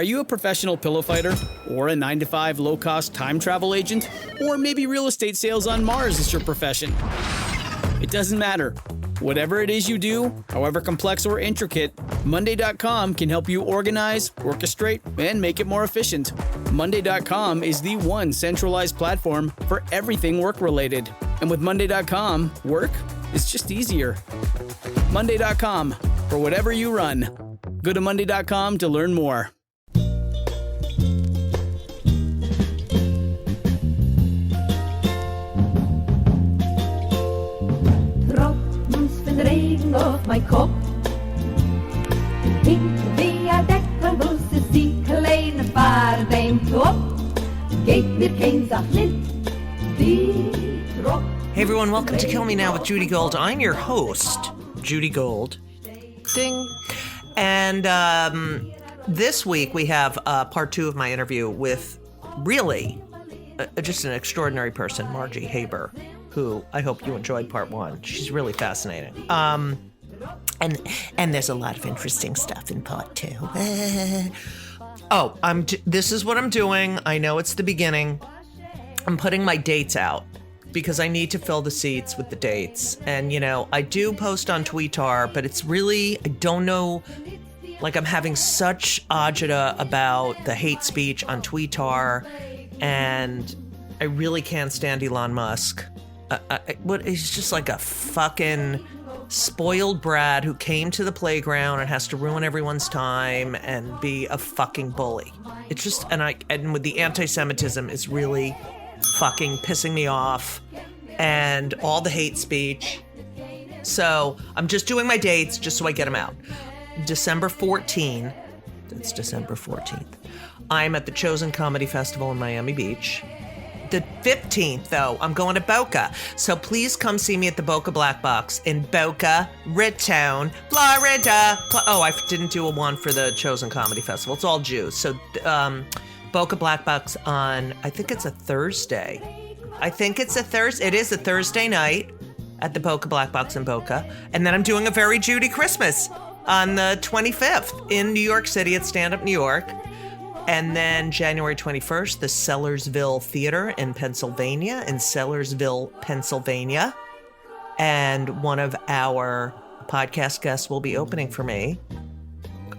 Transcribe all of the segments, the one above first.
Are you a professional pillow fighter? Or a 9-to-5 low-cost time travel agent? Or maybe real estate sales on Mars is your profession? It doesn't matter. Whatever it is you do, however complex or intricate, Monday.com can help you organize, orchestrate, and make it more efficient. Monday.com is the one centralized platform for everything work-related. And with Monday.com, work is just easier. Monday.com, for whatever you run. Go to Monday.com to learn more. Regen auf mein Kopf. Hinter der Deckel muss es die kleine Fahrt beim Topf. Geht mir kein Sach nicht, die Tropf. Hey everyone, welcome to Kill Me Now with Judy Gold. I'm your host, Judy Gold. Ding. And this week we have part 2 of my interview with really just an extraordinary person, Margie Haber, who I hope you enjoyed part 1. She's really fascinating. And there's a lot of interesting stuff in part 2. This is what I'm doing. I know it's the beginning. I'm putting my dates out because I need to fill the seats with the dates. And, you know, I do post on Twitter, but it's really, I don't know, like I'm having such agita about the hate speech on Twitter, and I really can't stand Elon Musk. He's just like a fucking spoiled brat who came to the playground and has to ruin everyone's time and be a fucking bully. It's just, and with the anti-Semitism is really fucking pissing me off, and all the hate speech. So I'm just doing my dates just so I get them out. December 14th, that's December 14th, I'm at the Chosen Comedy Festival in Miami Beach. The 15th, though, I'm going to Boca. So please come see me at the Boca Black Box in Boca Raton, Florida. I didn't do a one for the Chosen Comedy Festival. It's all Jews. So Boca Black Box on, I think it's a Thursday. It is a Thursday night at the Boca Black Box in Boca. And then I'm doing a Very Judy Christmas on the 25th in New York City at Stand Up New York. And then January 21st, the Sellersville Theater in Sellersville, Pennsylvania. And one of our podcast guests will be opening for me.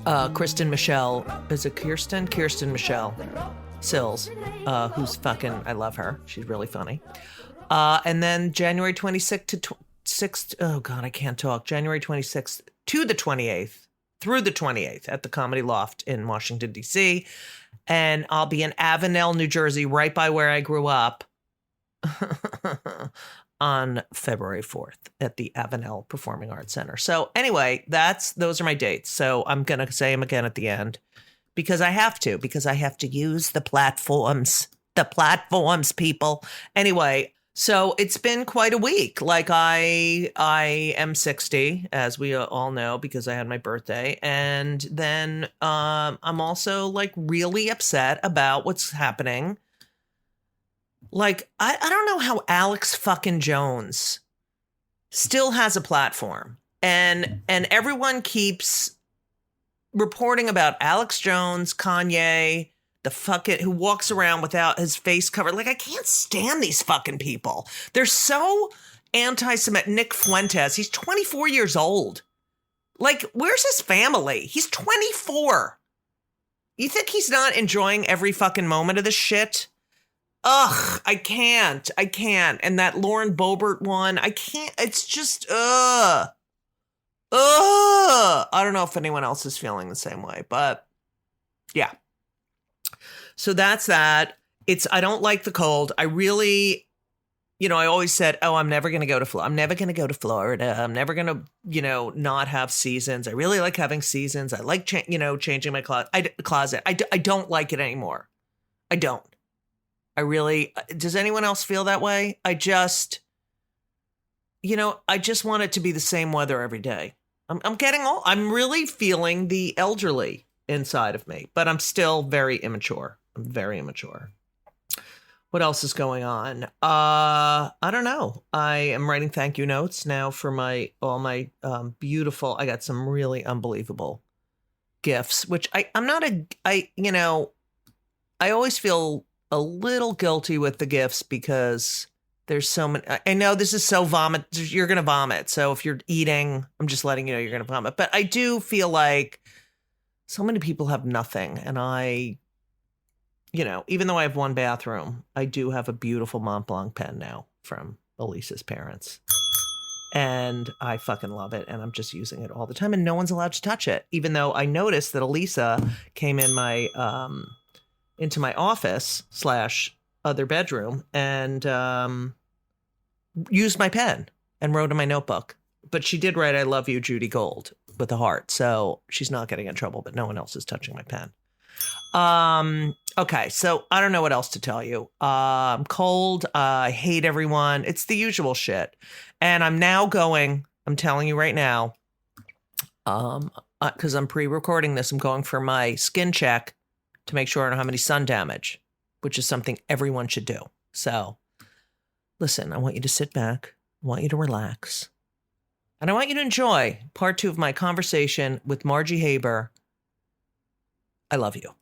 Kirsten Michelle. Is it Kirsten? Kirsten Michelle Sills, who's fucking, I love her. She's really funny. And then January 26th to 6th, oh God, I can't talk. January 26th to the 28th. Through the 28th at the Comedy Loft in Washington, D.C. And I'll be in Avenel, New Jersey, right by where I grew up, on February 4th at the Avenel Performing Arts Center. So anyway, those are my dates. So I'm going to say them again at the end because I have to use the platforms, people. Anyway, so it's been quite a week. Like I am 60, as we all know, because I had my birthday. And then I'm also like really upset about what's happening. Like, I don't know how Alex fucking Jones still has a platform. And everyone keeps reporting about Alex Jones, Kanye, the fucking, who walks around without his face covered. Like, I can't stand these fucking people. They're so anti-Semitic. Nick Fuentes, he's 24 years old. Like, where's his family? He's 24. You think he's not enjoying every fucking moment of this shit? Ugh, I can't. And that Lauren Boebert one, I can't. It's just, I don't know if anyone else is feeling the same way, but yeah. So that's that. I don't like the cold. I really, I always said, I'm never going to go to Florida. I'm never going to go to Florida. I'm never going to, not have seasons. I really like having seasons. I like, changing my closet. I don't like it anymore. I don't. I really, does anyone else feel that way? I just want it to be the same weather every day. I'm getting old. I'm really feeling the elderly inside of me, but I'm still very immature. I'm very immature. What else is going on? I don't know. I am writing thank you notes now for all my beautiful, I got some really unbelievable gifts, which I'm not I always feel a little guilty with the gifts because there's so many. I know this is so vomit. You're going to vomit. So if you're eating, I'm just letting you know you're going to vomit. But I do feel like so many people have nothing. And even though I have one bathroom, I do have a beautiful Mont Blanc pen now from Elisa's parents. And I fucking love it. And I'm just using it all the time. And no one's allowed to touch it. Even though I noticed that Elisa came in into my office / other bedroom and used my pen and wrote in my notebook. But she did write, "I love you, Judy Gold," with a heart. So she's not getting in trouble, but no one else is touching my pen. Okay, so I don't know what else to tell you. I'm cold. I hate everyone. It's the usual shit. And I'm telling you right now, because I'm pre-recording this, I'm going for my skin check to make sure I don't have any sun damage, which is something everyone should do. So listen, I want you to sit back. I want you to relax. And I want you to enjoy part 2 of my conversation with Margie Haber. I love you.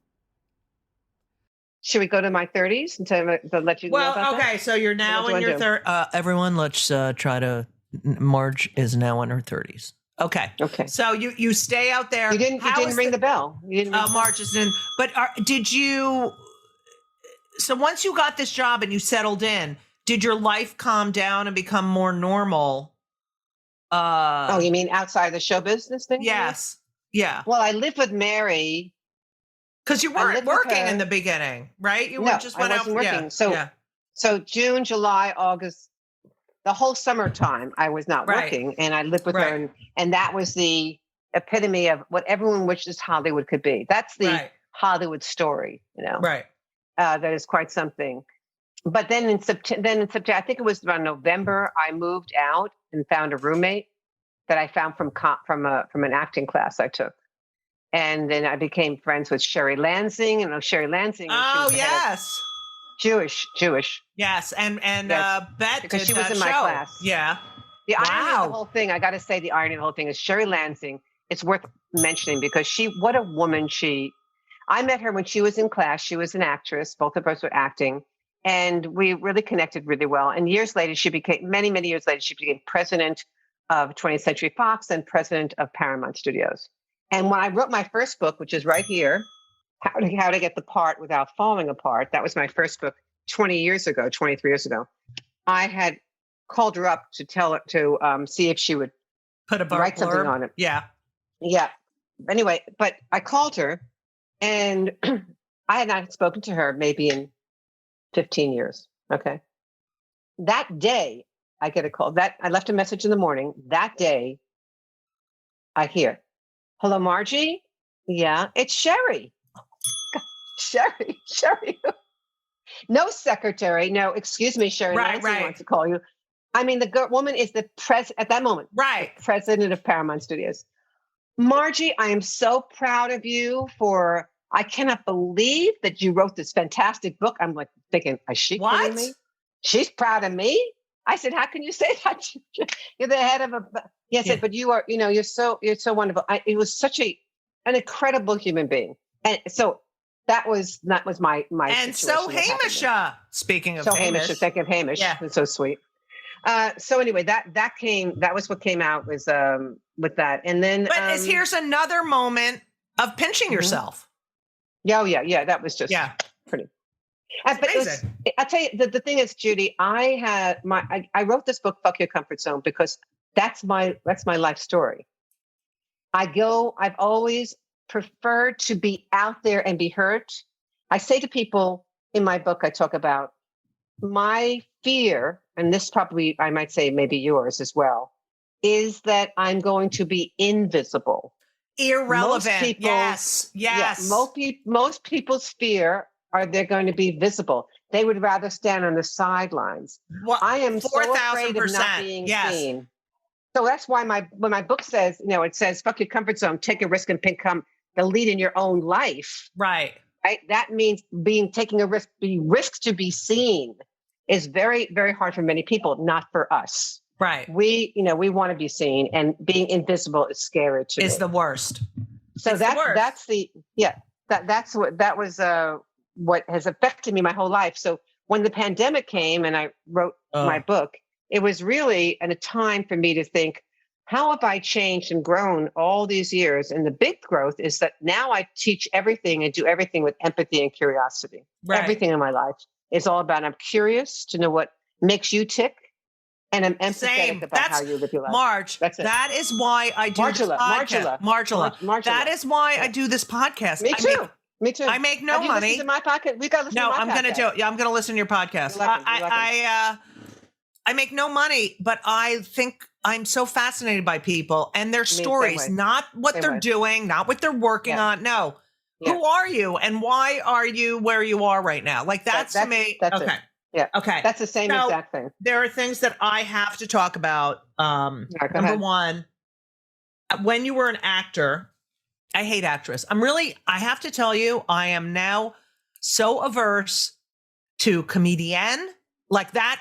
Should we go to my 30s and let you know about that? Okay, so you're now in your third. Everyone, let's try to. Marge is now in her 30s. Okay. So you stay out there. You didn't ring the bell. Marge is in. But did you? So once you got this job and you settled in, did your life calm down and become more normal? You mean outside the show business thing? Yes. Yeah. Well, I lived with Mary. Because you weren't working in the beginning, right? I wasn't working. So June, July, August, the whole summertime, I was not working, and I lived with her, and that was the epitome of what everyone wishes Hollywood could be. That's the Hollywood story, Right. That is quite something. But then in September, I think it was around November, I moved out and found a roommate that I found from an acting class I took. And then I became friends with Sherry Lansing, Sherry Lansing. Oh, yes. Jewish. Yes. And yes. Bet because she was in my class. Yeah. The irony of the whole thing, I got to say, the irony of the whole thing is Sherry Lansing. It's worth mentioning because what a woman I met her when she was in class. She was an actress. Both of us were acting. And we really connected really well. And many, many years later, she became president of 20th Century Fox and president of Paramount Studios. And when I wrote my first book, which is right here, How to Get the Part Without Falling Apart, that was my first book 23 years ago. I had called her up to see if she would write something on it. Yeah. Yeah. Anyway, but I called her and I had not spoken to her maybe in 15 years. Okay. That day I get a call I left a message in the morning. That day I hear, "Hello, Margie? Yeah, it's Sherry." Sherry. No secretary. No, excuse me, Sherry. Right. Wants to call you. I mean, the woman is the at that moment. Right. President of Paramount Studios. Margie, I am so proud of you I cannot believe that you wrote this fantastic book. I'm like thinking, is she kidding me? She's proud of me? I said, how can you say that? You're the head of Yes, yeah. But you are, you're so wonderful. It was such an incredible human being. And so that was my and so Hamish, speaking of Hamish. Thinking of Hamish. Yeah. It's so sweet. So anyway, that was what came out was with that. And then here's another moment of pinching yourself. Yeah. That was just pretty. But I'll tell you, the thing is, Judy, I wrote this book, Fuck Your Comfort Zone, because that's my life story. I've always preferred to be out there and be hurt. I say to people in my book, I talk about my fear, and this probably, I might say maybe yours as well, is that I'm going to be invisible. Irrelevant. Yes. Yeah, most people's fear are they're going to be visible. They would rather stand on the sidelines. Well, I am so afraid of not being seen. So that's why when my book says, it says, fuck your comfort zone, take a risk and become the lead in your own life. Right. That means taking a risk, to be seen is very, very hard for many people, not for us. Right. We want to be seen, and being invisible is scary to me. Is the worst. So It's the worst. that was what has affected me my whole life. So when the pandemic came and I wrote my book, it was really a time for me to think, how have I changed and grown all these years? And the big growth is that now I teach everything and do everything with empathy and curiosity. Right. Everything in my life is all about, I'm curious to know what makes you tick. And I'm empathetic about how you live your life. Marge, that's it. That is why I do this podcast. Margula. That is why I do this podcast. Me too. Me too. I make no money. Listen to my podcast. We got to listen to my podcast. No, I'm going to do it. Yeah, I'm going to listen to your podcast. I make no money, but I think I'm so fascinated by people and their stories, not what they're doing, not what they're working on. No. Yeah. Who are you and why are you where you are right now? Like that's to me. That's okay. It. Yeah. Okay. That's the same exact thing. There are things that I have to talk about. Number one, when you were an actor, I hate actress. I have to tell you, I am now so averse to comedian. Like that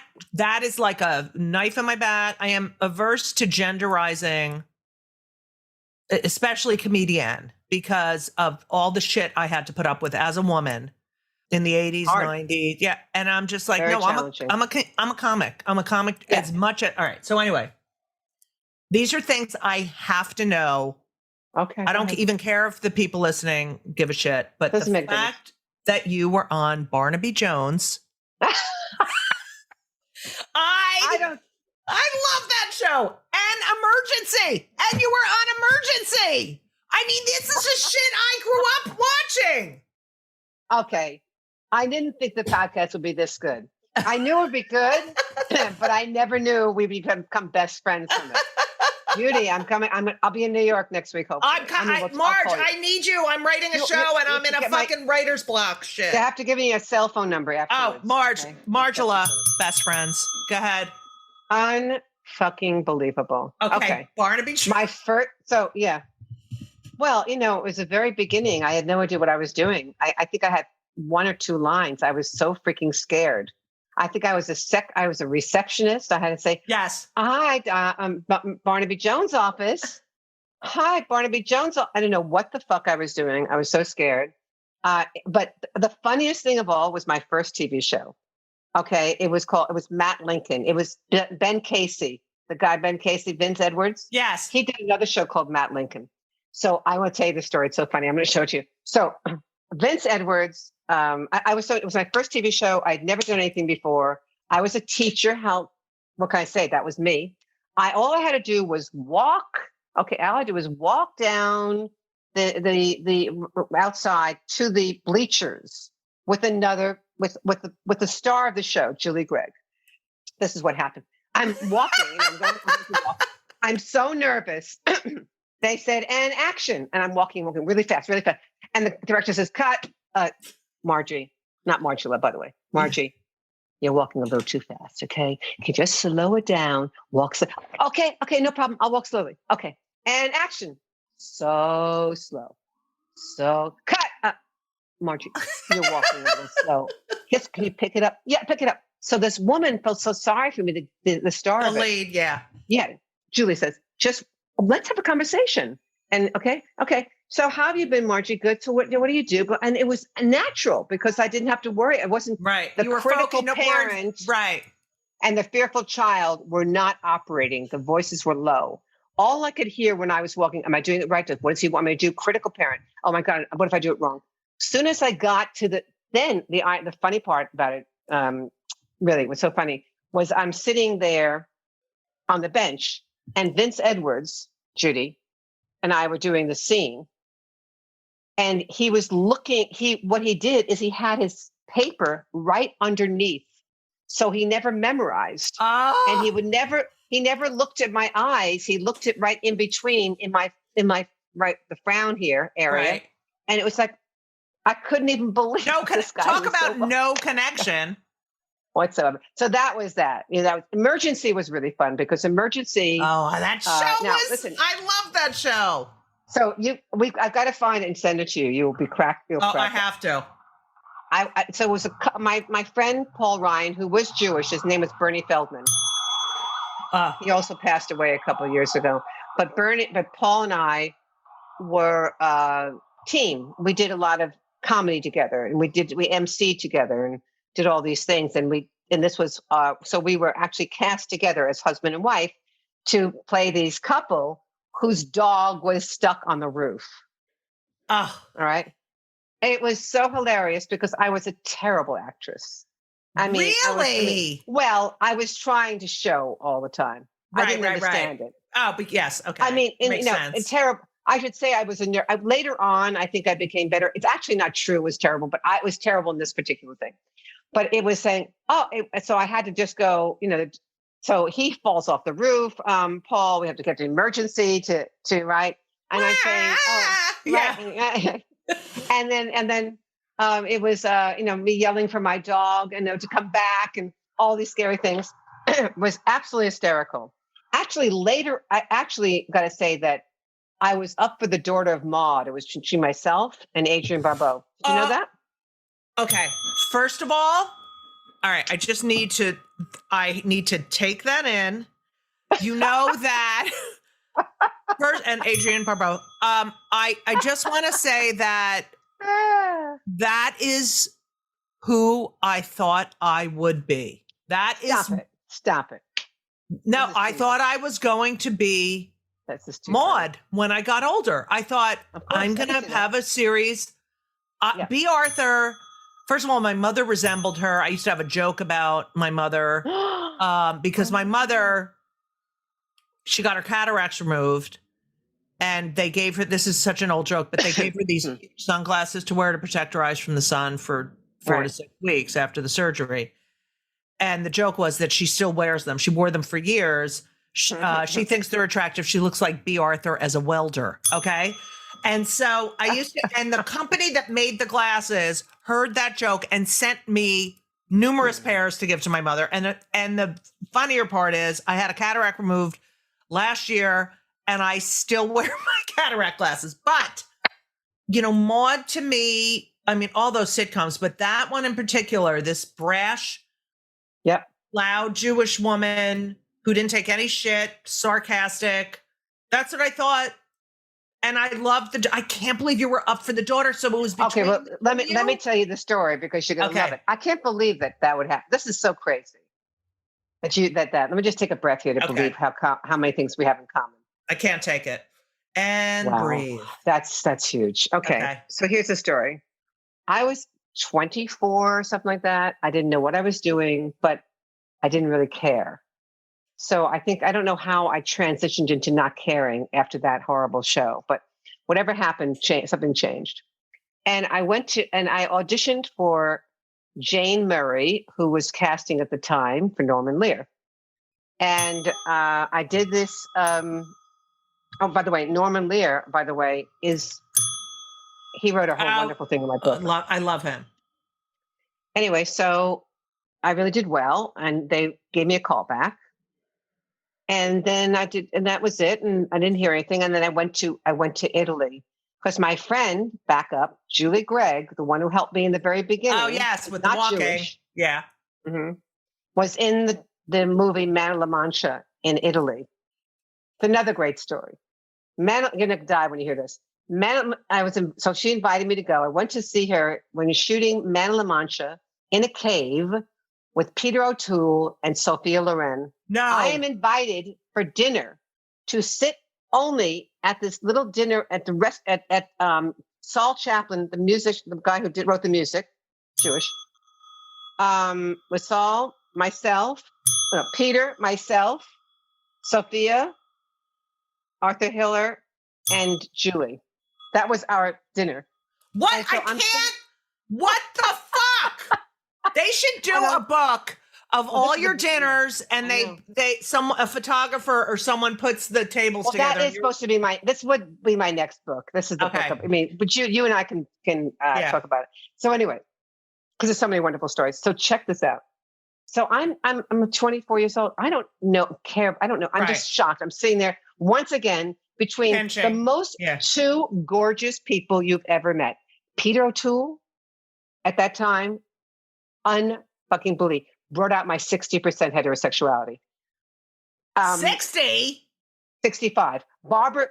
is like a knife in my back. I am averse to genderizing, especially comedian, because of all the shit I had to put up with as a woman in the 80s, 90s. Yeah. And I'm just like, I'm a comic. I'm a comic as much as, all right. So anyway, these are things I have to know. Okay. I don't even care if the people listening give a shit, but the fact that you were on Barnaby Jones, I love that show and Emergency, and you were on Emergency. I mean, this is the shit I grew up watching. Okay. I didn't think the podcast would be this good. I knew it would be good, but I never knew we'd become best friends from it. Judy, I'm coming. I'll be in New York next week. Hopefully. Marge, I need you. I'm writing a show and I'm in a fucking writer's block. Shit. They have to give me a cell phone number afterwards. Oh, Marge, okay. Margula, best friends. Go ahead. Unfucking believable. Okay. Barnaby. My first. So yeah. Well, it was the very beginning. I had no idea what I was doing. I think I had one or two lines. I was so freaking scared. I think I was a receptionist. I had to say, yes. Hi, Barnaby Jones' office. Hi, Barnaby Jones. I didn't know what the fuck I was doing. I was so scared. But the funniest thing of all was my first TV show. Okay. It was Matt Lincoln. It was Ben Casey, the guy, Ben Casey, Vince Edwards. Yes. He did another show called Matt Lincoln. So I want to tell you the story. It's so funny. I'm going to show it to you. So Vince Edwards, it was my first TV show. I'd never done anything before. I was a teacher. What can I say? That was me. All I had to do was walk. Okay. All I did was walk down the outside to the bleachers with the star of the show, Julie Gregg. This is what happened. I'm walking. I'm so nervous. They said, and action. And I'm walking really fast. And the director says, cut. Margie, not Margula, by the way. Margie, you're walking a little too fast, okay? Can you just slow it down? Walk slow. Okay, no problem. I'll walk slowly. Okay. And action. So slow. So cut. Margie, you're walking a little slow. Yes, can you pick it up? Yeah, pick it up. So this woman felt so sorry for me, the star of it. The lead, yeah. Yeah. Julie says, just let's have a conversation. And okay. So how have you been, Margie? Good. So what do you do? And it was natural because I didn't have to worry. I wasn't right. The critical parent, right, and the fearful child were not operating. The voices were low. All I could hear when I was walking, am I doing it right? What does he want me to do? Critical parent. Oh my God, what if I do it wrong? As soon as I got to the funny part about it, really, it was so funny, was I'm sitting there on the bench and Vince Edwards, Judy, and I were doing the scene. And he was looking, what he did is he had his paper right underneath. So he never memorized. Oh. And he never looked at my eyes. He looked at right in between in my right, the frown here area. Right. And it was like, I couldn't even believe this guy. Talk about no connection whatsoever. So that was that. Emergency was really fun because Emergency. Oh, that show listen, I love that show. So I've got to find it and send it to you. You'll be cracked. I have to. So it was my friend Paul Ryan, who was Jewish. His name was Bernie Feldman. He also passed away a couple of years ago. But Paul and I were a team. We did a lot of comedy together, and we MC'd together and did all these things. And this was so we were actually cast together as husband and wife to play these couple whose dog was stuck on the roof. Oh, All right. It was so hilarious because I was a terrible actress. I mean, really? I was trying to show all the time. I didn't understand it. Oh, but yes. Okay. I mean, Makes sense. terrible. I should say I was later on, I think I became better. It's actually not true. It was terrible, but I was terrible in this particular thing. But it was saying, so I had to just go, so he falls off the roof. Paul, we have to get to emergency to right. And I'm saying, yeah. and then it was, me yelling for my dog and to come back and all these scary things. Was absolutely hysterical. Actually, later, I actually got to say that I was up for the Daughter of Maud. It was she, myself, and Adrienne Barbeau. Do you know that? Okay. First of all right. I need to take that in. You know that first, and Adrienne Barbeau. I just want to say that that is who I thought I would be. That is. Stop it. No, I thought I was going to be Maud when I got older. I thought I'm going to have a series. B. Arthur. First of all, my mother resembled her. I used to have a joke about my mother because my mother, she got her cataracts removed and they gave her, this is such an old joke, but they gave her these sunglasses to wear to protect her eyes from the sun for 4 to 6 weeks after the surgery. And the joke was that she still wears them. She wore them for years. She thinks they're attractive. She looks like B. Arthur as a welder. Okay. And so I used to, and the company that made the glasses heard that joke and sent me numerous pairs to give to my mother. And the funnier part is I had a cataract removed last year and I still wear my cataract glasses. But, Maud to me, I mean, all those sitcoms, but that one in particular, this brash, loud Jewish woman who didn't take any shit, sarcastic. That's what I thought. And I loved I can't believe you were up for the daughter. So it was between. Okay, well, let me tell you the story because you're going to love it. I can't believe that would happen. This is so crazy. That let me just take a breath here to believe how many things we have in common. I can't take it. And breathe. That's huge. Okay. So here's the story. I was 24 or something like that. I didn't know what I was doing, but I didn't really care. So I don't know how I transitioned into not caring after that horrible show, but whatever happened, something changed. And I auditioned for Jane Murray, who was casting at the time for Norman Lear. And I did this. By the way, Norman Lear, he wrote a whole wonderful thing in my book. I love him. Anyway, so I really did well, and they gave me a call back. And then I did, and that was it. And I didn't hear anything. And then I went to Italy because my friend back up, Julie Gregg, the one who helped me in the very beginning. Oh yes, with the walking. Jewish, was in the movie Man of La Mancha in Italy. It's another great story. You're gonna die when you hear this. So she invited me to go. I went to see her when shooting Man of La Mancha in a cave with Peter O'Toole and Sophia Loren. No. I am invited for dinner to sit only at this little dinner at Saul Chaplin, the guy who wrote the music, Jewish. With Saul, Peter, myself, Sophia, Arthur Hiller, and Julie. That was our dinner. What? So what the fuck? They should do a book of all your dinners, and a photographer or someone puts the tables together. That is supposed to be this would be my next book. This is the book. But you and I can talk about it. So anyway, because there's so many wonderful stories. So check this out. So I'm 24 years old. I don't care. I don't know. I'm just shocked. I'm sitting there once again between the most two gorgeous people you've ever met. Peter O'Toole, at that time, unfucking believe, brought out my 60% heterosexuality. 60? 65. Barbara,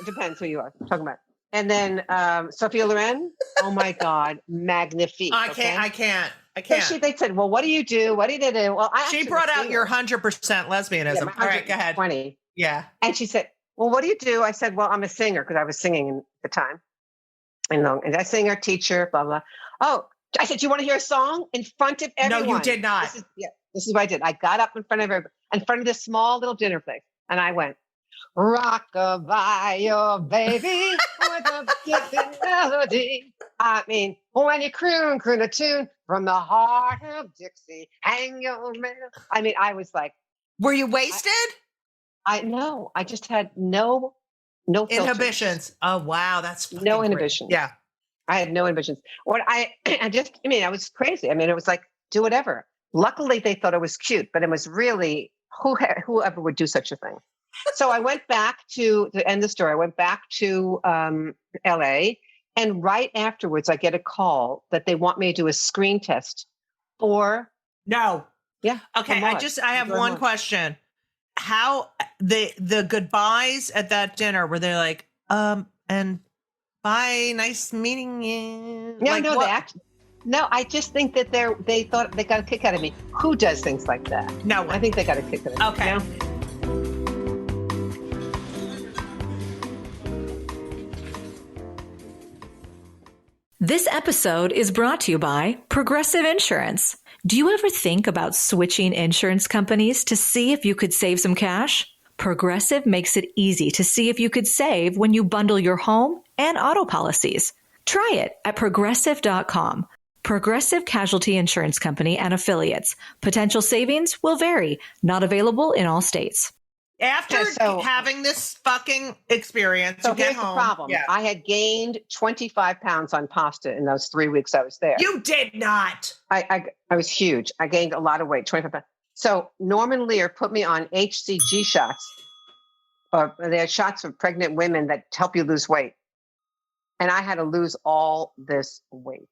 depends who you are talking about. And then Sophia Loren. Oh my God, magnifique. I can't. So they said, well, what do you do? What do you do? Well, She brought out your 100% lesbianism. Yeah, All right, go ahead. 20. Yeah. And she said, well, what do you do? I said, well, I'm a singer because I was singing at the time. And I singer, teacher, blah, blah. Oh, I said, do you want to hear a song in front of everyone? No, you did not. This is what I did. I got up in front of everybody, in front of this small little dinner place. And I went, rock-a-bye your baby with a kissing melody. I mean, when you croon a tune from the heart of Dixie, hang your man. I mean, I was like. Were you wasted? I just had no inhibitions. Oh, wow. That's no inhibitions. Yeah. I had no inhibitions. I was crazy. I mean, it was like, do whatever. Luckily, they thought it was cute, but it was really whoever would do such a thing. So I went back to end the story. I went back to LA, and right afterwards, I get a call that they want me to do a screen test for. No. Yeah. Okay. I have one question. How the goodbyes at that dinner, were they like, and bye, nice meeting you? No, like, no, I just think that they thought they got a kick out of me. Who does things like that? No, I think they got a kick out of me. Okay. You know? This episode is brought to you by Progressive Insurance. Do you ever think about switching insurance companies to see if you could save some cash? Progressive makes it easy to see if you could save when you bundle your home and auto policies. Try it at progressive.com. Progressive Casualty Insurance Company and Affiliates. Potential savings will vary. Not available in all states. After having this fucking experience, you get home. The problem. Yeah. I had gained 25 pounds on pasta in those 3 weeks I was there. You did not. I was huge. I gained a lot of weight, 25 pounds. So Norman Lear put me on HCG shots. They had shots for pregnant women that help you lose weight. And I had to lose all this weight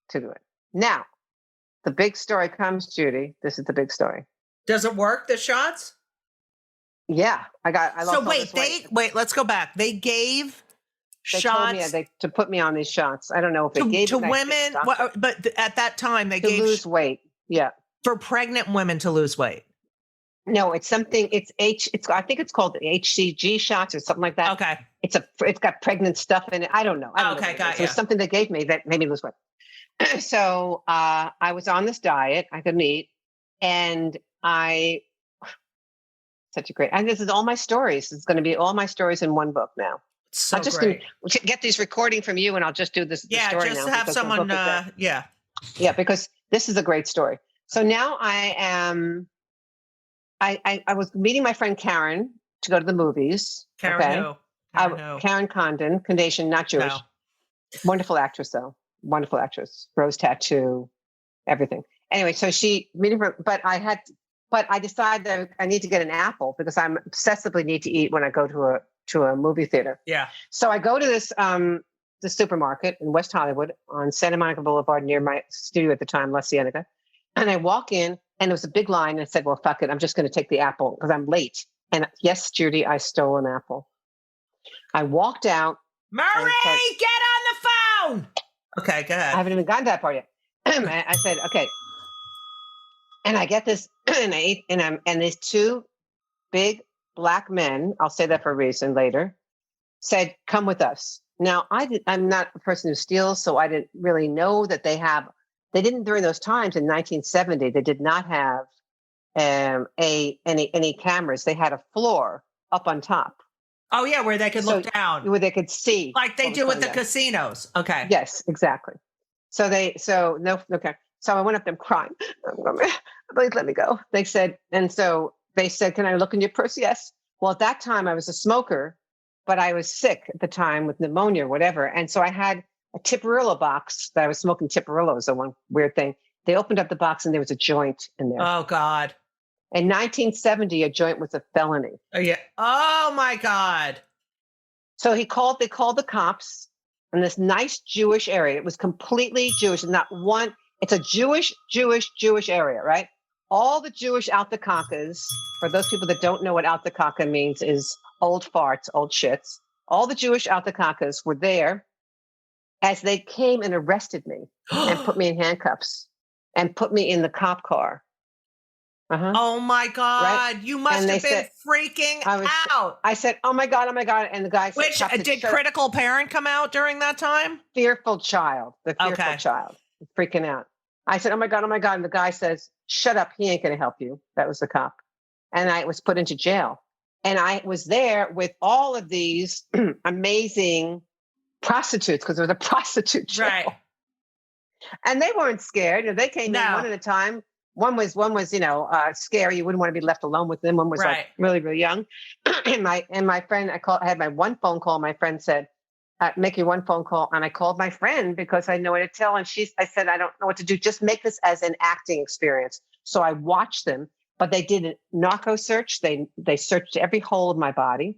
to do it. Now, the big story comes, Judy. This is the big story. Does it work, the shots? Yeah, I lost so all this weight. wait, let's go back. They gave they shots told me to put me on these shots. I don't know if they gave to women, but at that time they gave lose weight. Yeah, for pregnant women to lose weight. No, it's something. It's I think it's called HCG shots or something like that. Okay, it's got pregnant stuff in it. I don't know. Okay, got it. So it's something they gave me that made me lose weight. So I was on this diet. I couldn't eat, and such a great, and this is all my stories. It's going to be all my stories in one book now. So I'm just great. going to get these recording from you, and I'll just do this. Yeah, story just now have someone. Yeah, because this is a great story. So now I am. I was meeting my friend Karen to go to the movies. Karen Karen Condon, not Jewish. No. Wonderful actress, though. Wonderful actress. Rose tattoo, everything. Anyway, so she meeting her, but I decided that I need to get an apple because I'm obsessively need to eat when I go to a movie theater. Yeah. So I go to this the supermarket in West Hollywood on Santa Monica Boulevard near my studio at the time, La Cienega, and I walk in and it was a big line. And I said, "Well, fuck it, I'm just going to take the apple because I'm late." And yes, Judy, I stole an apple. I walked out. Murray, get on the phone. Okay, go ahead. I haven't even gotten that part yet. I said, okay. And I get this, and I ate, and these two big black men, I'll say that for a reason later, said, "Come with us." Now, I'm not a person who steals, so I didn't really know that they didn't during those times in 1970, they did not have any cameras. They had a floor up on top. Oh yeah, where they could look down. Where they could see. Like they do with the casinos. Okay. Yes, exactly. So I went up to them crying. Please let me go. They said, "Can I look in your purse?" Yes. Well, at that time I was a smoker, but I was sick at the time with pneumonia or whatever. And so I had a Tipperillo box that I was smoking Tipperillos, the one weird thing. They opened up the box and there was a joint in there. Oh God. In 1970, a joint was a felony. Oh yeah. Oh my God. So they called the cops in this nice Jewish area. It was completely Jewish, not one. It's a Jewish area, right? all the Jewish Altakakas, for those people that don't know what Altakaka means, is old farts, old shits. All the Jewish Altakakas were there as they came and arrested me and put me in handcuffs and put me in the cop car. Oh my God. Right? You must have been freaking out. I said, oh my God. And the guy said, did critical parent come out during that time? Fearful child. The fearful child. Freaking out. I said, oh my God. And the guy says, shut up. He ain't going to help you. That was the cop. And I was put into jail. And I was there with all of these amazing prostitutes, because there was a prostitute jail. Right. And they weren't scared. They came in one at a time. One was, scary. You wouldn't want to be left alone with them. One was like really, really young. and my friend, I had my one phone call. My friend said, make your one phone call. And I called my friend because I know what to tell. And I said, I don't know what to do. Just make this as an acting experience. So I watched them, but they did a narco search. They searched every hole of my body.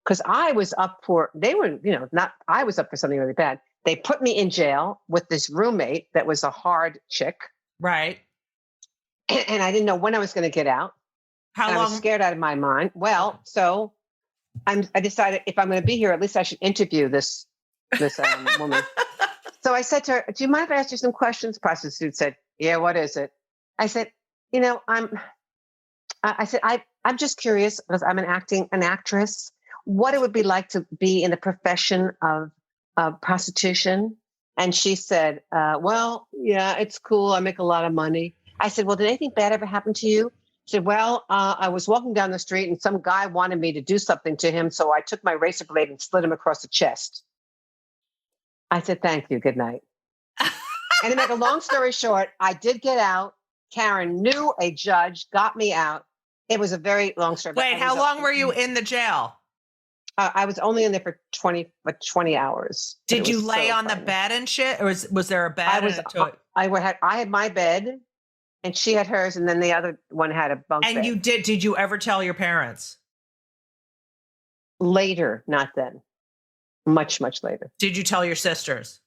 Because I was up for, I was up for something really bad. They put me in jail with this roommate that was a hard chick. Right. And I didn't know when I was going to get out. How long? I was scared out of my mind. Well, so I decided if I'm going to be here, at least I should interview this woman. So I said to her, do you mind if I ask you some questions? The prostitute said, yeah, what is it? I said, I'm just curious because I'm an actress, what it would be like to be in the profession of prostitution. And she said, well, yeah, it's cool. I make a lot of money. I said, well, did anything bad ever happen to you? She said, well, I was walking down the street and some guy wanted me to do something to him. So I took my razor blade and slit him across the chest. I said, thank you. Good night. And to make a long story short, I did get out. Karen knew a judge, got me out. It was a very long story. Wait, how long were you in the jail? I was only in there for 20 hours. Did you lay on the bed and shit? Or was there a bed? I had my bed and she had hers. And then the other one had a bunk bed. And did you ever tell your parents? Later, not then. Much, much later. Did you tell your sisters?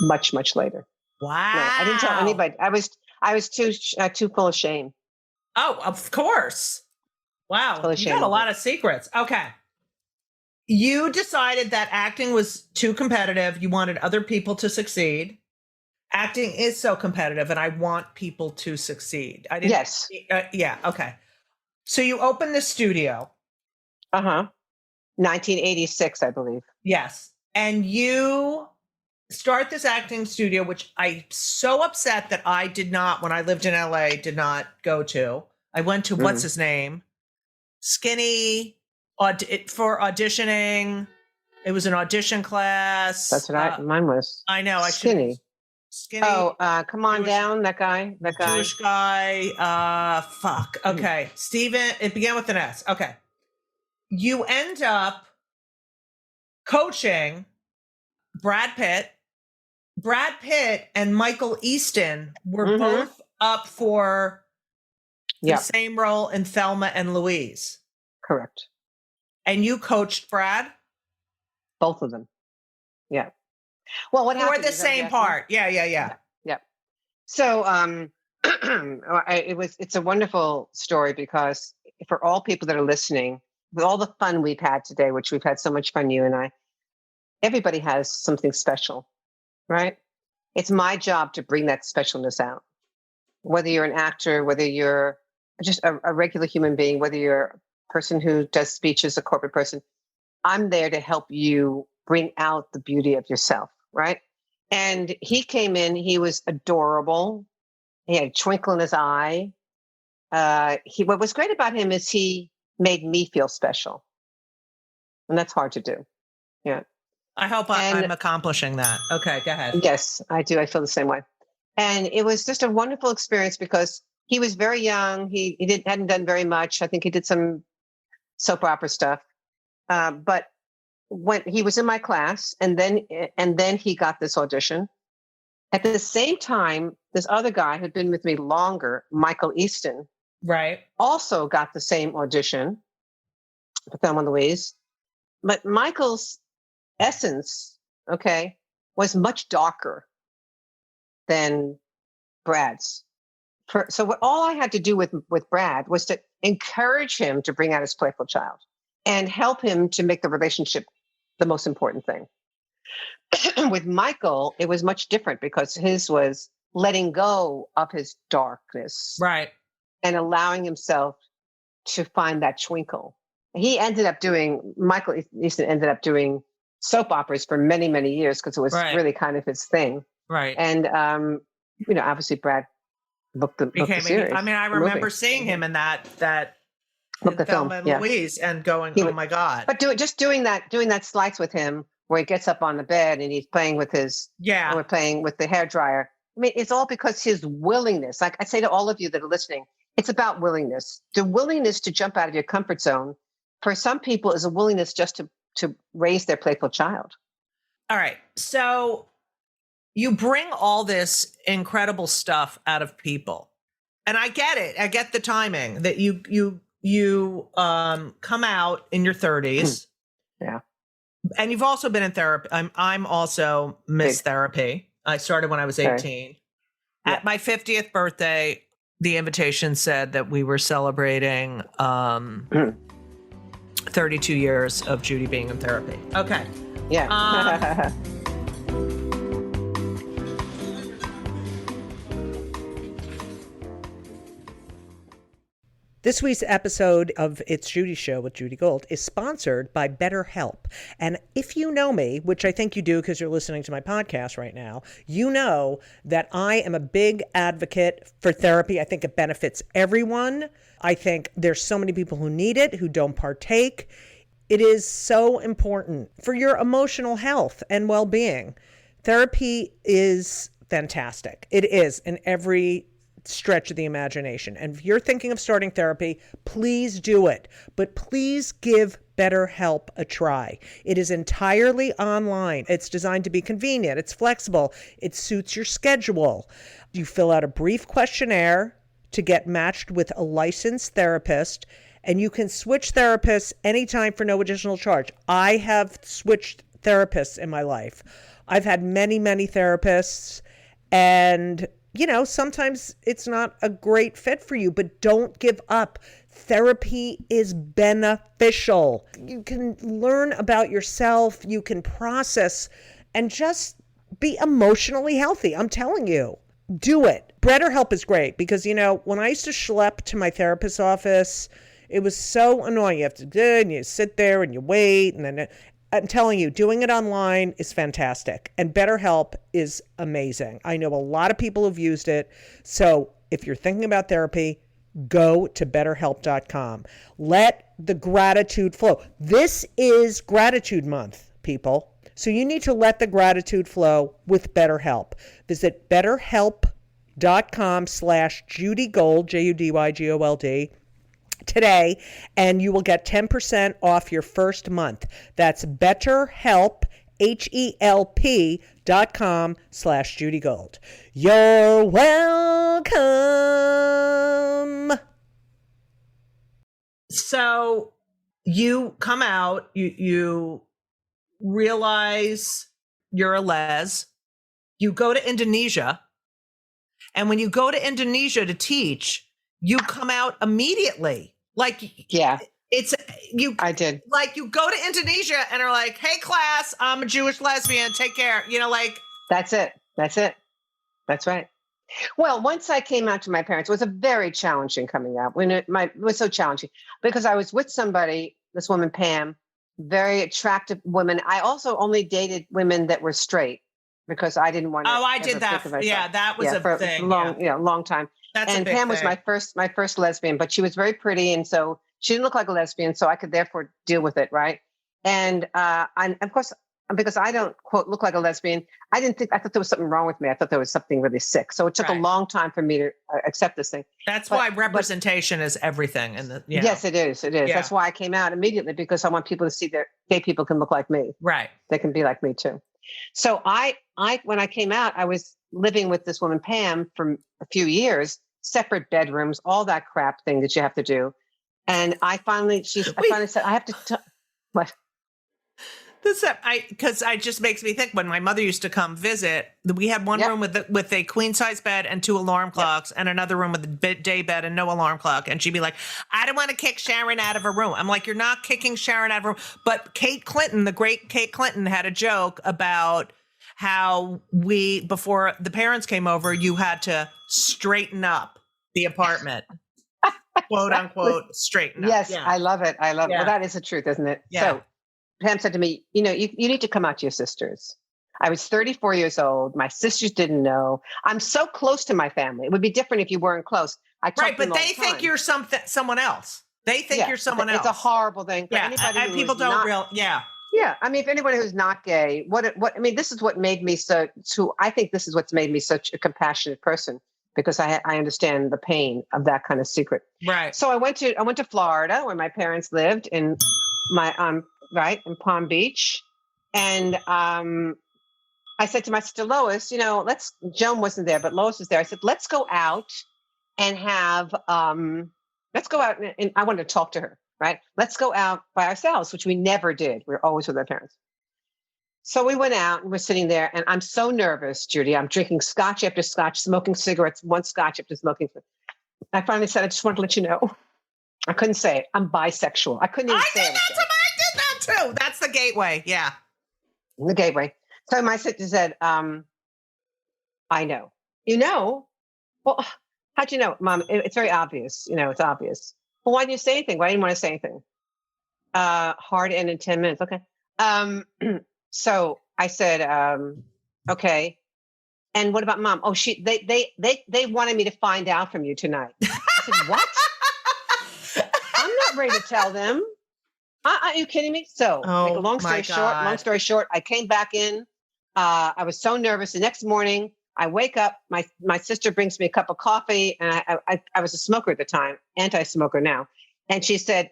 Much, much later. Wow. No, I didn't tell anybody. I was too full of shame. Oh, of course. Wow. You got a lot of secrets. Okay. You decided that acting was too competitive. You wanted other people to succeed. Acting is so competitive, and I want people to succeed. Yes. Yeah. Okay. So you opened the studio. 1986, I believe. Yes. And you start this acting studio, which I'm so upset that I did not, when I lived in LA, did not go to. I went to, what's his name? Skinny for auditioning. It was an audition class. That's what mine was. I know. Skinny. Skinny. Oh, come on down. That guy. Jewish guy. Fuck. Okay. Steven. It began with an S. Okay. You end up coaching Brad Pitt. Brad Pitt and Michael Easton were both up for the same role in Thelma and Louise. Correct. And you coached Brad? Both of them. Yeah. Well, what happened? For the same part. Yeah. So it's a wonderful story because for all people that are listening, with all the fun we've had today, which we've had so much fun, you and I, everybody has something special, right? It's my job to bring that specialness out. Whether you're an actor, whether you're just a regular human being, whether you're a person who does speeches, a corporate person, I'm there to help you bring out the beauty of yourself, right? And he came in, he was adorable. He had a twinkle in his eye. What was great about him is he made me feel special. And that's hard to do. Yeah. I hope I'm accomplishing that. Okay, go ahead. Yes, I do. I feel the same way. And it was just a wonderful experience because he was very young. He hadn't done very much. I think he did some soap opera stuff. But when he was in my class and then he got this audition. At the same time, this other guy who'd been with me longer, Michael Easton, right, also got the same audition for Thelma and Louise. But Michael's essence, was much darker than Brad's So what all I had to do with Brad was to encourage him to bring out his playful child and help him to make the relationship the most important thing. With Michael, it was much different because his was letting go of his darkness, Right. and allowing himself to find that twinkle. Michael Easton ended up doing soap operas for many, many years because it was really kind of his thing. Right. And, obviously Brad booked the series. I mean, I remember seeing him in that Booked the film, and yeah. Louise and going, oh my God. But doing that slice with him where he gets up on the bed and he's playing with we're playing with the hairdryer. I mean, it's all because his willingness, like I say to all of you that are listening, it's about willingness. The willingness to jump out of your comfort zone for some people is a willingness just to raise their playful child. All right. So you bring all this incredible stuff out of people. And I get it. I get the timing that you come out in your 30s. Yeah. And you've also been in therapy. I'm also Miss Therapy. I started when I was 18. Yeah. At my 50th birthday, the invitation said that we were celebrating 32 years of Judy being in therapy. Okay. Yeah. This week's episode of It's Judy Show with Judy Gold is sponsored by BetterHelp. And if you know me, which I think you do because you're listening to my podcast right now, you know that I am a big advocate for therapy. I think it benefits everyone. I think there's so many people who need it, who don't partake. It is so important for your emotional health and well-being. Therapy is fantastic. It is in every stretch of the imagination. And if you're thinking of starting therapy, please do it. But please give BetterHelp a try. It is entirely online. It's designed to be convenient. It's flexible. It suits your schedule. You fill out a brief questionnaire to get matched with a licensed therapist, and you can switch therapists anytime for no additional charge. I have switched therapists in my life. I've had many, many therapists, and sometimes it's not a great fit for you, but don't give up. Therapy is beneficial. You can learn about yourself. You can process and just be emotionally healthy. I'm telling you, do it. BetterHelp is great because, when I used to schlep to my therapist's office, it was so annoying. You have to do it and you sit there and you wait. And then I'm telling you, doing it online is fantastic. And BetterHelp is amazing. I know a lot of people who've used it. So if you're thinking about therapy, go to BetterHelp.com. Let the gratitude flow. This is Gratitude Month, people. So you need to let the gratitude flow with BetterHelp. Visit BetterHelp.com/JudyGold, JudyGold, today, and you will get 10% off your first month. That's BetterHelp, HELP.com/JudyGold. You're welcome. So you come out, you realize you're a les. You go to Indonesia. And when you go to Indonesia to teach, you come out immediately. I did. Like you go to Indonesia and are like, hey class, I'm a Jewish lesbian. Take care. That's it. That's right. Well, once I came out to my parents, it was a very challenging coming out. It was so challenging because I was with somebody, this woman, Pam, very attractive woman. I also only dated women that were straight because I didn't want to. Oh, I did that. Yeah, that was a thing. Long time. That's and Pam was my first lesbian, but she was very pretty, and so she didn't look like a lesbian, so I could therefore deal with it, right? And of course, because I don't quote look like a lesbian, I thought there was something wrong with me. I thought there was something really sick. So it took a long time for me to accept this thing. That's why representation is everything. Yes, it is. It is. Yeah. That's why I came out immediately, because I want people to see that gay people can look like me. Right. They can be like me too. So when I came out, I was living with this woman, Pam, for a few years, separate bedrooms, all that crap thing that you have to do. And I finally said, I have to, what? Because it just makes me think when my mother used to come visit, we had one room with a queen size bed and 2 alarm clocks, and another room with a day bed and no alarm clock. And she'd be like, I don't want to kick Sharon out of her room. I'm like, you're not kicking Sharon out of her room. But Kate Clinton, the great Kate Clinton, had a joke about how before the parents came over, you had to straighten up the apartment. Quote unquote, straighten up. Yes, yeah. I love it. Well, that is the truth, isn't it? Yeah. So Pam said to me, you need to come out to your sisters. I was 34 years old. My sisters didn't know. I'm so close to my family. It would be different if you weren't close. Right, but they think you're someone else. They think you're someone else. It's a horrible thing. For anybody and people don't realize. Yeah. Yeah. I mean, if anybody who's not gay, this is what made me I think this is what's made me such a compassionate person, because I understand the pain of that kind of secret. Right. So I went to Florida, where my parents lived, in in Palm Beach. And I said to my sister Lois, Joan wasn't there, but Lois was there. I said, let's go out and and I wanted to talk to her, right? Let's go out by ourselves, which we never did. We were always with our parents. So we went out and we're sitting there, and I'm so nervous, Judy. I'm drinking scotch after scotch, smoking cigarettes, one scotch after smoking. I finally said, I just wanted to let you know. I couldn't say it. I'm bisexual. I couldn't even say it. I did that too. That's the gateway. Yeah. The gateway. So my sister said, I know. You know? Well, how'd you know, Mom? It's very obvious. It's obvious. Well, why didn't you say anything? Why didn't you want to say anything? Hard end in 10 minutes. Okay. So I said, okay. And what about Mom? Oh, they wanted me to find out from you tonight. I said, what? I'm not ready to tell them. Are you kidding me? So make a long story short, I came back in. I was so nervous. The next morning I wake up, my sister brings me a cup of coffee, and I was a smoker at the time, anti-smoker now. And she said,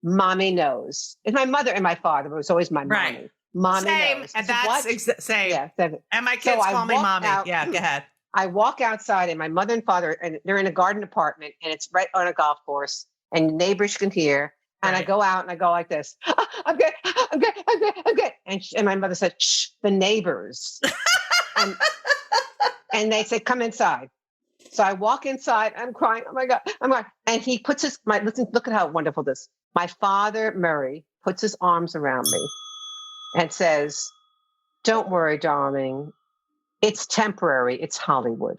Mommy knows. It's my mother and my father, but it was always my mommy. Right. Mommy same, knows. and that's same. Yeah, and my kids call me mommy. Yeah, go ahead. I walk outside, and my mother and father, and they're in a garden apartment, and it's right on a golf course, and neighbors can hear. And I go out and I go like this. I'm good. And my mother said, shh, the neighbors. and they said, come inside. So I walk inside. I'm crying. Oh my God. I'm crying. And he puts look at how wonderful this. My father, Murray, puts his arms around me and says, don't worry, darling. It's temporary. It's Hollywood.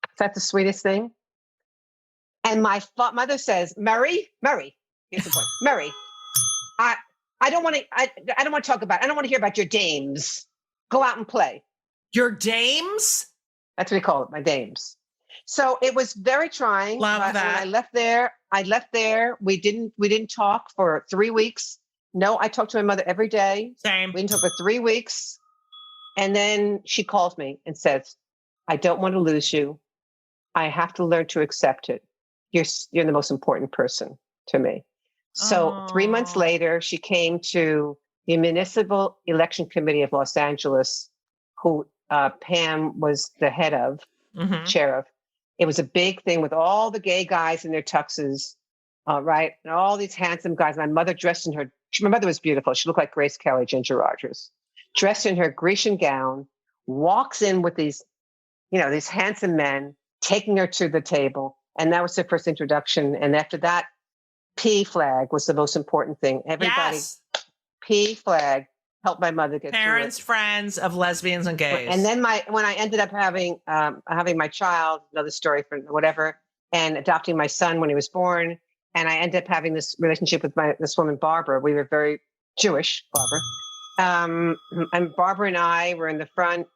Is that the sweetest thing? And my mother says, Murray, here's the point. Murray, I don't want to talk about, I don't want to hear about your dames. Go out and play. Your dames? That's what we call it, my dames. So it was very trying. Love that. When I left there. We didn't talk for 3 weeks. No, I talked to my mother every day. Same. We didn't talk for 3 weeks. And then she calls me and says, I don't want to lose you. I have to learn to accept it. You're the most important person to me. So 3 months later, she came to the Municipal Election Committee of Los Angeles, who Pam was the head of, chair of. It was a big thing with all the gay guys in their tuxes, right? And all these handsome guys. My mother my mother was beautiful. She looked like Grace Kelly, Ginger Rogers, dressed in her Grecian gown, walks in with these handsome men, taking her to the table. And that was her first introduction. And after that, P flag was the most important thing. Everybody, yes. P flag helped my mother get parents, through it. Friends of lesbians and gays. And then when I ended up having my child, another story for whatever, and adopting my son when he was born, and I ended up having this relationship with this woman, Barbara. We were very Jewish, Barbara. And Barbara and I were in the front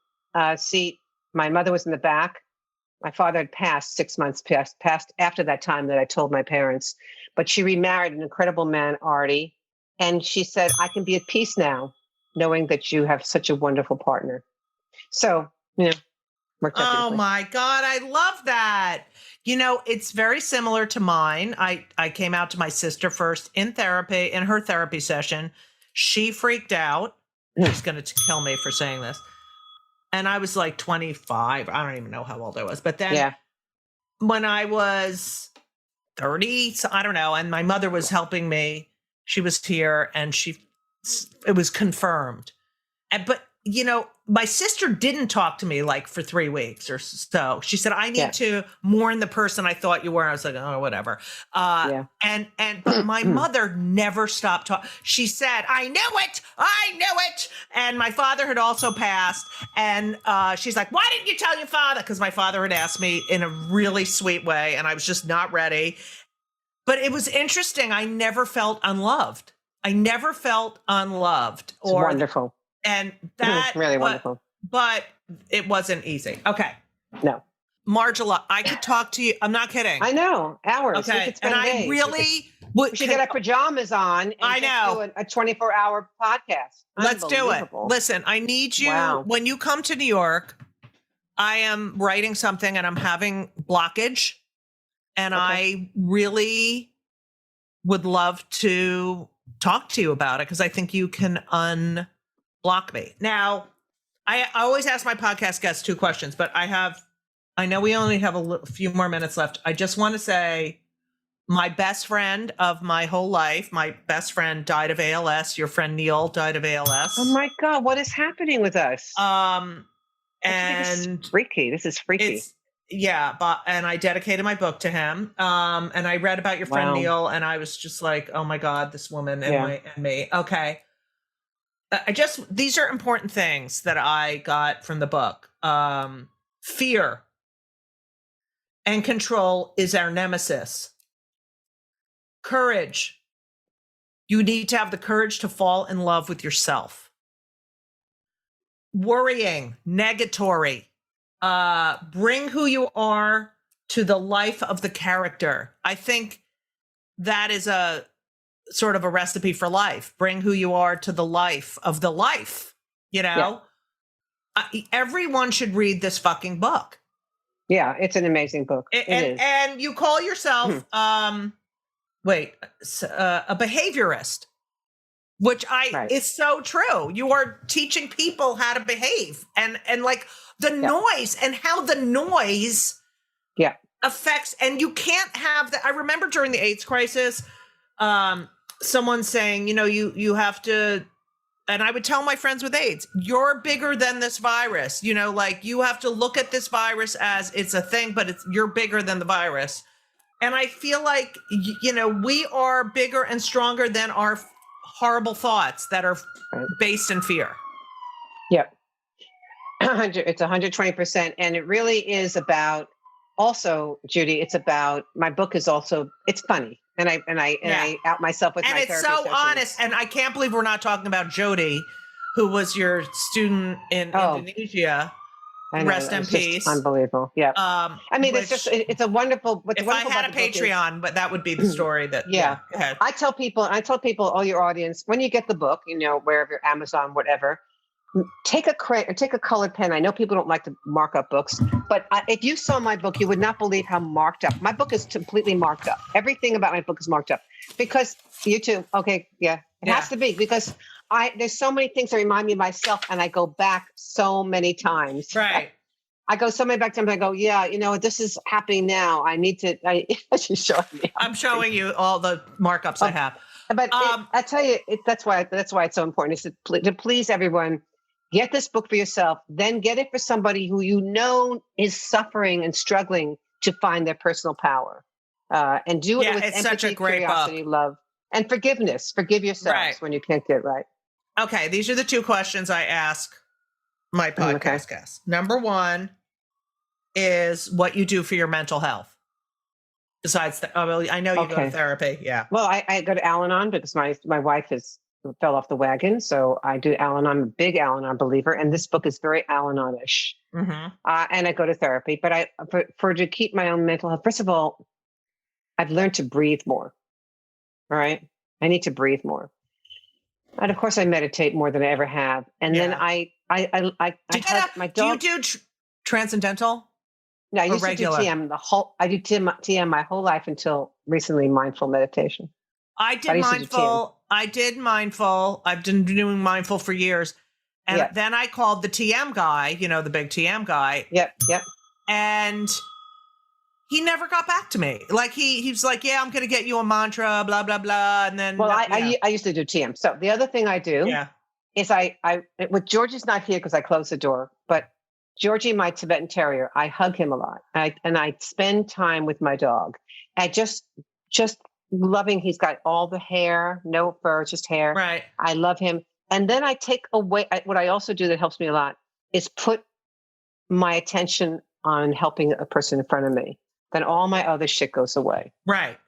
seat. My mother was in the back. My father had passed 6 months past after that time that I told my parents, but she remarried an incredible man, Artie. And she said, I can be at peace now, knowing that you have such a wonderful partner. So, worked out. Oh my God. I love that. It's very similar to mine. I came out to my sister first in her therapy session. She freaked out. She's going to kill me for saying this. And I was like 25. I don't even know how old I was. But then when I was 30, so I don't know. And my mother was helping me. She was here and she it was confirmed. But, my sister didn't talk to me like for 3 weeks or so. She said, I need to mourn the person I thought you were. I was like, oh, whatever. But my mother never stopped talking. She said, I knew it. And my father had also passed. And she's like, why didn't you tell your father? Because my father had asked me in a really sweet way, and I was just not ready. But it was interesting. I never felt unloved. It's wonderful. And that really wonderful. But it wasn't easy. Okay. No. Margela, I could talk to you. I'm not kidding. I know. Hours. Okay. We could spend And days. I really we should get our pajamas on and I know. do a 24-hour podcast. Let's do it. Listen, I need you when you come to New York. I am writing something and I'm having blockage. And I really would love to talk to you about it because I think you can unblock me. Now, I always ask my podcast guests 2 questions, but I know we only have a few more minutes left. I just want to say my best friend of my whole life, my best friend died of ALS. Your friend Neil died of ALS. Oh my God, what is happening with us? And this is freaky. And I dedicated my book to him. And I read about your friend Neil, and I was just like, oh my God, this woman and me. Okay. These are important things that I got from the book. Fear and control is our nemesis. Courage. You need to have the courage to fall in love with yourself. Worrying, negatory. Bring who you are to the life of the character. I think that is a sort of a recipe for life. Bring who you are to the life of the life, everyone should read this fucking book. Yeah, it's an amazing book. And you call yourself, a behaviorist, which is so true. You are teaching people how to behave and like the noise and how the noise affects, and you can't have that. I remember during the AIDS crisis, someone saying, you have to, and I would tell my friends with AIDS, you're bigger than this virus. Like you have to look at this virus as it's a thing, but you're bigger than the virus. And I feel like, we are bigger and stronger than our horrible thoughts that are based in fear. Yep. It's 120%. And it really is about also, Judy, it's about, my book is also, it's funny. And I out myself with my therapy sessions. And it's so honest. And I can't believe we're not talking about Jody, who was your student in Indonesia. Rest in peace. Unbelievable. Yeah. It's a wonderful. If I had a Patreon, but that would be the story that. Yeah. Go ahead. I tell people, all your audience, when you get the book, wherever, Amazon, whatever, take a colored pen. I know people don't like to mark up books, but if you saw my book, you would not believe how marked up. My book is completely marked up. Everything about my book is marked up because you too. Okay. Yeah. It has to be because there's so many things that remind me of myself, and I go back so many times. Right. I go so many back times. I go, this is happening now. I need to. She's showing me. I'm showing you all the markups I have. But I tell you, that's why it's so important. Is to please everyone. Get this book for yourself. Then get it for somebody who is suffering and struggling to find their personal power. And do it with it's empathy, such a great curiosity, book. Love, and forgiveness. Forgive yourselves when you can't get it right. Okay, these are the 2 questions I ask my podcast guests. Number 1 is what you do for your mental health. Besides, I know you go to therapy. Yeah. Well, I go to Al-Anon because my wife fell off the wagon, so I do Al-Anon. I'm a big Al-Anon believer, and this book is very Al-Anon-ish. Mm-hmm. And I go to therapy, but to keep my own mental health. First of all, I've learned to breathe more. All right, I need to breathe more. And of course, I meditate more than I ever have. And then I had my dog. Do you do transcendental? No, I used to do TM I do TM my whole life until recently, mindful meditation. I did mindful. I've been doing mindful for years. And then I called the TM guy, the big TM guy. Yep. And He never got back to me. Like he's like, yeah, I'm going to get you a mantra, blah, blah, blah. And then. Well, I used to do TM. So the other thing I do is with Georgie's not here because I closed the door, but Georgie, my Tibetan Terrier, I hug him a lot. And I spend time with my dog. I just loving, he's got all the hair, no fur, just hair. Right. I love him. And then I take away, what I also do that helps me a lot is put my attention on helping a person in front of me. Then all my other shit goes away. Right.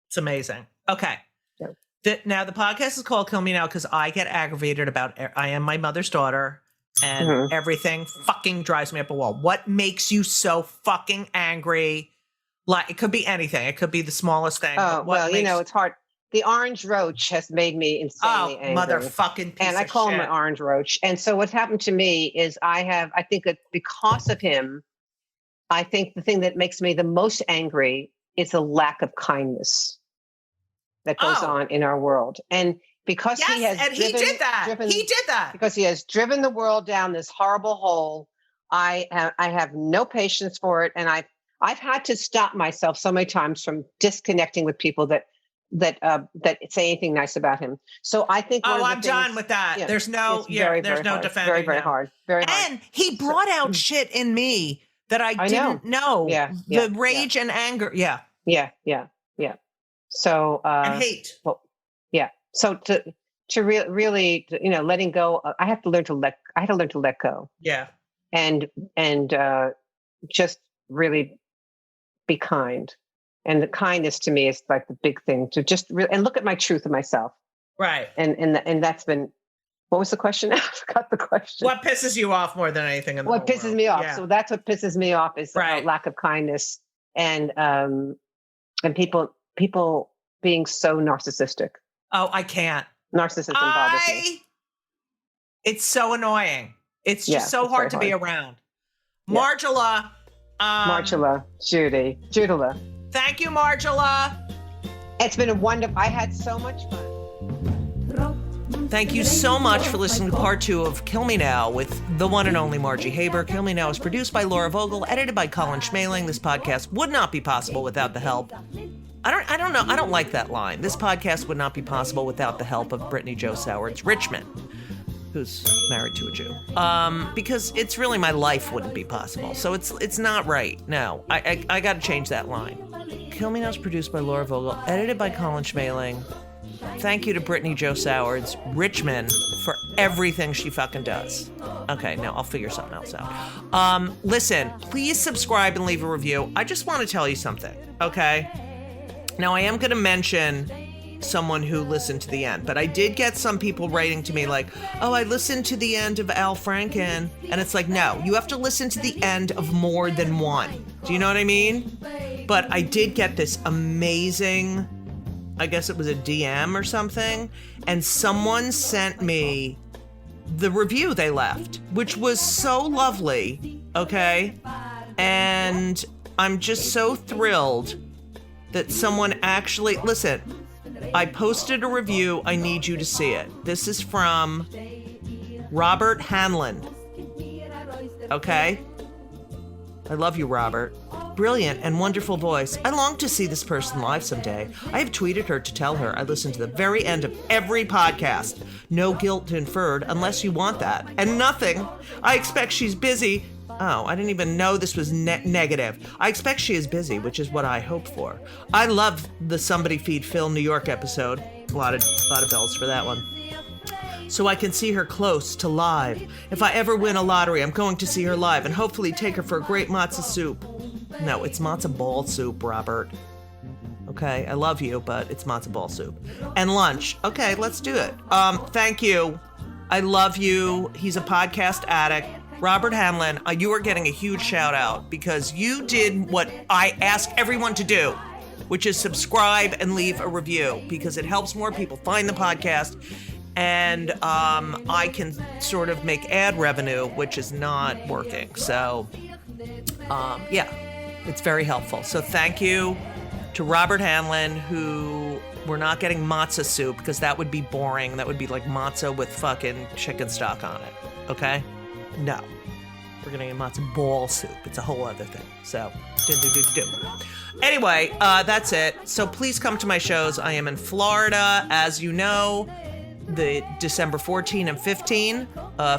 It's amazing. Okay. Yeah. Now the podcast is called Kill Me Now because I get aggravated about, I am my mother's daughter. And everything fucking drives me up a wall. What makes you so fucking angry? Like, it could be anything. It could be the smallest thing. Oh, well, it's hard. The orange roach has made me insanely angry. Motherfucking piece And I call him an orange roach. And so what's happened to me is I think that because of him, I think the thing that makes me the most angry is the lack of kindness that goes on in our world. And because he did that because he has driven the world down this horrible hole. I have no patience for it, and I've had to stop myself so many times from disconnecting with people that say anything nice about him. So I think I'm done with that. Yeah, there's no there's no defending. Very, very hard. Very hard. And he brought out shit in me that I didn't know. Yeah, the rage and anger. Yeah. So and hate. Well, yeah. So to really, letting go. I had to learn to let go. Yeah. And just really be kind. And the kindness to me is like the big thing to just and look at my truth of myself. Right. And that's been, what was the question? I forgot the question. What pisses you off more than anything in the What pisses world? me off. Yeah. So that's what pisses me off is lack of kindness and people being so narcissistic. Oh, I can't. Narcissism bothers me. It's so annoying. It's just so hard to be around. Yeah. Margela. Judula. Thank you, Margela. It's been a wonderful, I had so much fun. Thank you so much for listening to part 2 of Kill Me Now with the one and only Margie Haber. Kill Me Now is produced by Laura Vogel, edited by Colin Schmaling. This podcast would not be possible without the help. I don't know. I don't like that line. This podcast would not be possible without the help of Brittany Jo Soward's Richmond, who's married to a Jew. Because it's really my life wouldn't be possible. So it's not right. No, I got to change that line. Kill Me Now is produced by Laura Vogel, edited by Colin Schmaling. Thank you to Brittany Jo Soward's Richmond for everything she fucking does. Okay, now I'll figure something else out. Listen, please subscribe and leave a review. I just want to tell you something, okay? Now, I am going to mention someone who listened to the end, but I did get some people writing to me like, oh, I listened to the end of Al Franken. And it's like, no, you have to listen to the end of more than one. Do you know what I mean? But I did get this amazing, I guess it was a DM or something, and someone sent me the review they left, which was so lovely, okay? And I'm just so thrilled that someone actually, listen, I posted a review. I need you to see it. This is from Robert Hanlon. Okay? I love you, Robert. Brilliant and wonderful voice. I long to see this person live someday. I have tweeted her to tell her I listen to the very end of every podcast. No guilt inferred unless you want that. And nothing. I expect she's busy. Oh, I didn't even know this was negative. I expect she is busy, which is what I hope for. I love the Somebody Feed Phil New York episode. A lot of bells for that one. So I can see her close to live. If I ever win a lottery, I'm going to see her live and hopefully take her for a great matzo soup. No, it's matzo ball soup, Robert. Okay, I love you, but it's matzo ball soup. And lunch. Okay, let's do it. Thank you. I love you. He's a podcast addict. Robert Hanlon, you are getting a huge shout out because you did what I ask everyone to do, which is subscribe and leave a review because it helps more people find the podcast. And I can sort of make ad revenue, which is not working. So, yeah, it's very helpful. So thank you to Robert Hanlon, who we're not getting matzo soup because that would be boring. That would be like matzo with fucking chicken stock on it. Okay? No. We're gonna get matzo ball soup. It's a whole other thing. So, do. Anyway, that's it. So please come to my shows. I am in Florida, as you know, the December 14 and 15.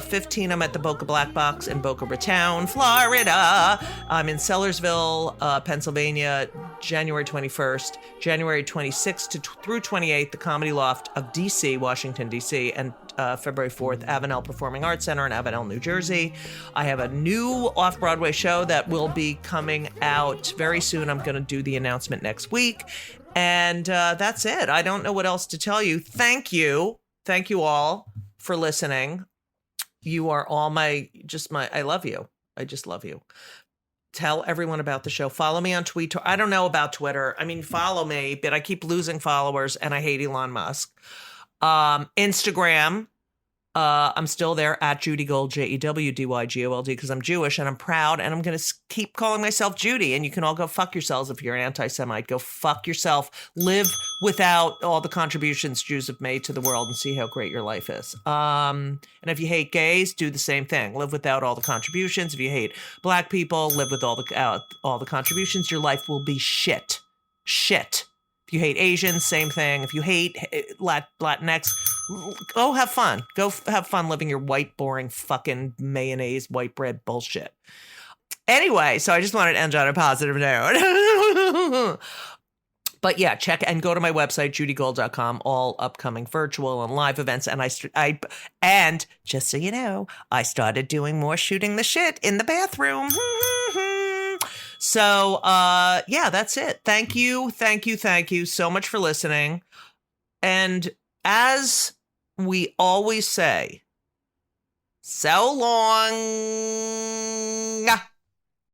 15, I'm at the Boca Black Box in Boca Raton, Florida. I'm in Sellersville, Pennsylvania, January 21st, January 26th through 28th, the Comedy Loft of DC, Washington, DC, and February 4th, Avenel Performing Arts Center in Avenel, New Jersey. I have a new off-Broadway show that will be coming out very soon. I'm going to do the announcement next week. And that's it. I don't know what else to tell you. Thank you. Thank you all for listening. You are all I love you. I just love you. Tell everyone about the show. Follow me on Twitter. I don't know about Twitter. I mean, follow me, but I keep losing followers and I hate Elon Musk. Instagram. I'm still there at Judy Gold, JEWDYGOLD, because I'm Jewish and I'm proud and I'm going to keep calling myself Judy. And you can all go fuck yourselves if you're an anti-Semite. Go fuck yourself. Live without all the contributions Jews have made to the world and see how great your life is. And if you hate gays, do the same thing. Live without all the contributions. If you hate black people, live with all the contributions. Your life will be shit. Shit. If you hate Asians, same thing. If you hate Latinx, go have fun. Go have fun living your white, boring, fucking mayonnaise, white bread bullshit. Anyway, so I just wanted to end on a positive note. But yeah, check and go to my website, judygold.com, all upcoming virtual and live events. And just so you know, I started doing more shooting the shit in the bathroom. So, yeah, that's it. Thank you so much for listening. And as we always say, so long.